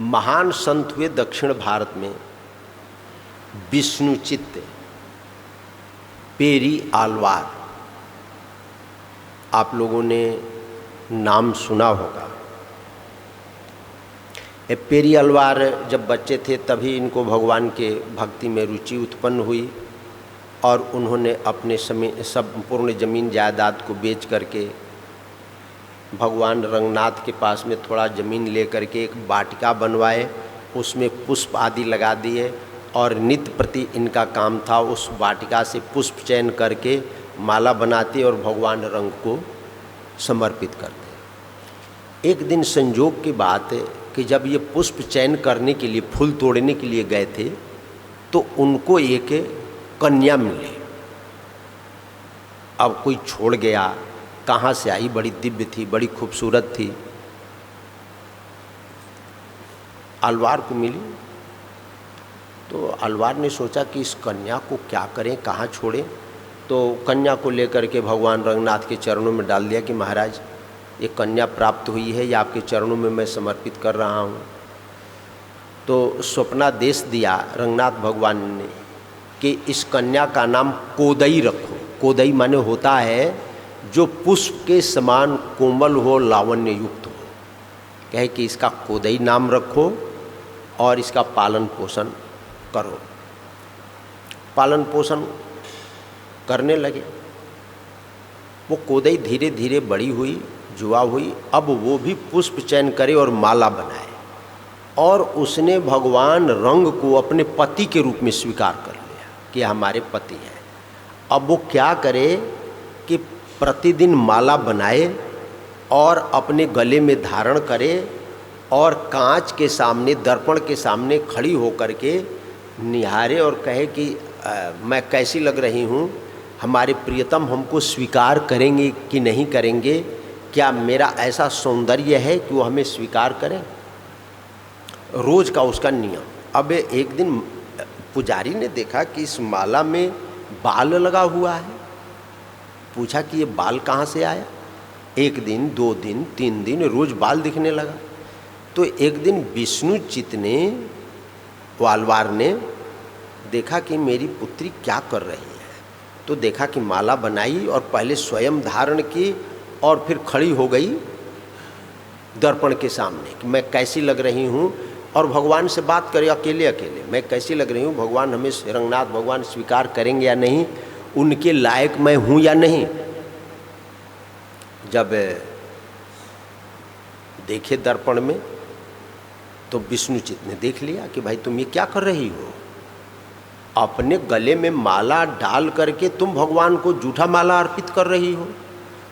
महान संत हुए दक्षिण भारत में विष्णुचित्त पेरी आलवार, आप लोगों ने नाम सुना होगा। पेरी आलवार जब बच्चे थे तभी इनको भगवान के भक्ति में रुचि उत्पन्न हुई और उन्होंने अपने संपूर्ण जमीन जायदाद को बेच करके भगवान रंगनाथ के पास में थोड़ा ज़मीन ले करके एक वाटिका बनवाए, उसमें पुष्प आदि लगा दिए और नित्य प्रति इनका काम था उस वाटिका से पुष्प चयन करके माला बनाते और भगवान रंग को समर्पित करते। एक दिन संयोग की बात है कि जब ये पुष्प चयन करने के लिए, फूल तोड़ने के लिए गए थे तो उनको एक कन्या मिली। अब कोई छोड़ गया, कहाँ से आई, बड़ी दिव्य थी, बड़ी खूबसूरत थी, आलवार को मिली। तो आलवार ने सोचा कि इस कन्या को क्या करें, कहाँ छोड़ें। तो कन्या को लेकर के भगवान रंगनाथ के चरणों में डाल दिया कि महाराज ये कन्या प्राप्त हुई है, ये आपके चरणों में मैं समर्पित कर रहा हूँ। तो स्वप्नादेश दिया रंगनाथ भगवान ने कि इस कन्या का नाम कोदई रखो। कोदई माने होता है जो पुष्प के समान कोमल हो, लावण्य युक्त हो। कहे कि इसका कोदई नाम रखो और इसका पालन पोषण करो। पालन पोषण करने लगे। वो कोदई धीरे धीरे बड़ी हुई, जुआ हुई। अब वो भी पुष्प चयन करे और माला बनाए और उसने भगवान रंग को अपने पति के रूप में स्वीकार कर लिया कि हमारे पति हैं। अब वो क्या करे कि प्रतिदिन माला बनाए और अपने गले में धारण करे और कांच के सामने, दर्पण के सामने खड़ी होकर के निहारे और कहे कि मैं कैसी लग रही हूँ, हमारे प्रियतम हमको स्वीकार करेंगे कि नहीं करेंगे, क्या मेरा ऐसा सौंदर्य है कि वो हमें स्वीकार करें। रोज का उसका नियम। अब एक दिन पुजारी ने देखा कि इस माला में बाल लगा हुआ है। पूछा कि ये बाल कहाँ से आया। एक दिन, 2 दिन, 3 दिन रोज बाल दिखने लगा। तो एक दिन विष्णुचित्त ने, आलवार ने देखा कि मेरी पुत्री क्या कर रही है। तो देखा कि माला बनाई और पहले स्वयं धारण की और फिर खड़ी हो गई दर्पण के सामने कि मैं कैसी लग रही हूँ, और भगवान से बात करे अकेले अकेले, मैं कैसी लग रही हूँ, भगवान हमें रंगनाथ भगवान स्वीकार करेंगे या नहीं, उनके लायक मैं हूँ या नहीं। जब देखे दर्पण में तो विष्णुचित्त ने देख लिया कि भाई तुम ये क्या कर रही हो, अपने गले में माला डाल करके तुम भगवान को जूठा माला अर्पित कर रही हो।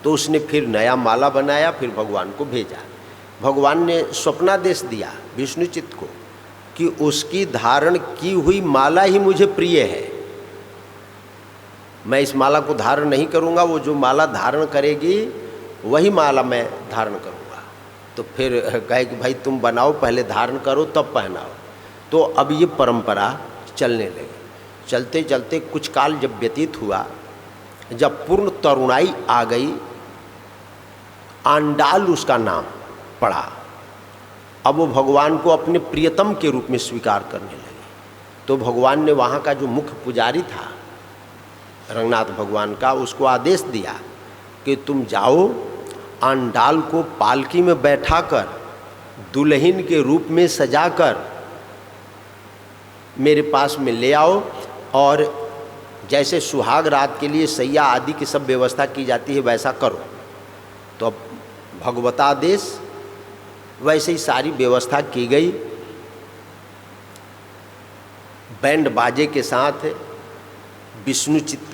तो उसने फिर नया माला बनाया, फिर भगवान को भेजा। भगवान ने स्वप्नादेश दिया विष्णुचित्त को कि उसकी धारण की हुई माला ही मुझे प्रिय है, मैं इस माला को धारण नहीं करूँगा, वो जो माला धारण करेगी वही माला मैं धारण करूँगा। तो फिर कहे कि भाई तुम बनाओ, पहले धारण करो तब पहनाओ। तो अब ये परंपरा चलने लगी। चलते चलते कुछ काल जब व्यतीत हुआ, जब पूर्ण तरुणाई आ गई, आंडाल उसका नाम पड़ा। अब वो भगवान को अपने प्रियतम के रूप में स्वीकार करने लगे। तो भगवान ने वहाँ का जो मुख्य पुजारी था रंगनाथ भगवान का, उसको आदेश दिया कि तुम जाओ, आंडाल को पालकी में बैठाकर दुल्हन के रूप में सजाकर मेरे पास में ले आओ, और जैसे सुहाग रात के लिए सैया आदि की सब व्यवस्था की जाती है वैसा करो। तो अब भगवतादेश, वैसे ही सारी व्यवस्था की गई। बैंड बाजे के साथ विष्णुचित्त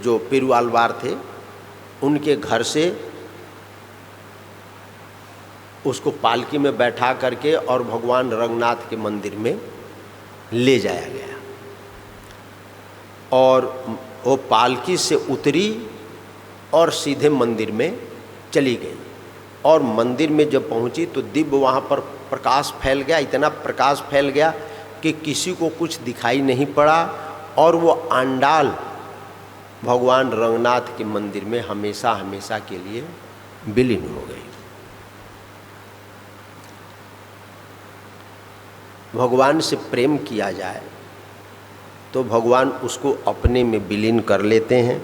जो पेरू आलवार थे उनके घर से उसको पालकी में बैठा करके और भगवान रंगनाथ के मंदिर में ले जाया गया। और वो पालकी से उतरी और सीधे मंदिर में चली गई। और मंदिर में जब पहुंची तो दिव्य वहाँ पर प्रकाश फैल गया, इतना प्रकाश फैल गया कि किसी को कुछ दिखाई नहीं पड़ा। और वो आंडाल भगवान रंगनाथ के मंदिर में हमेशा हमेशा के लिए विलीन हो गई। भगवान से प्रेम किया जाए तो भगवान उसको अपने में विलीन कर लेते हैं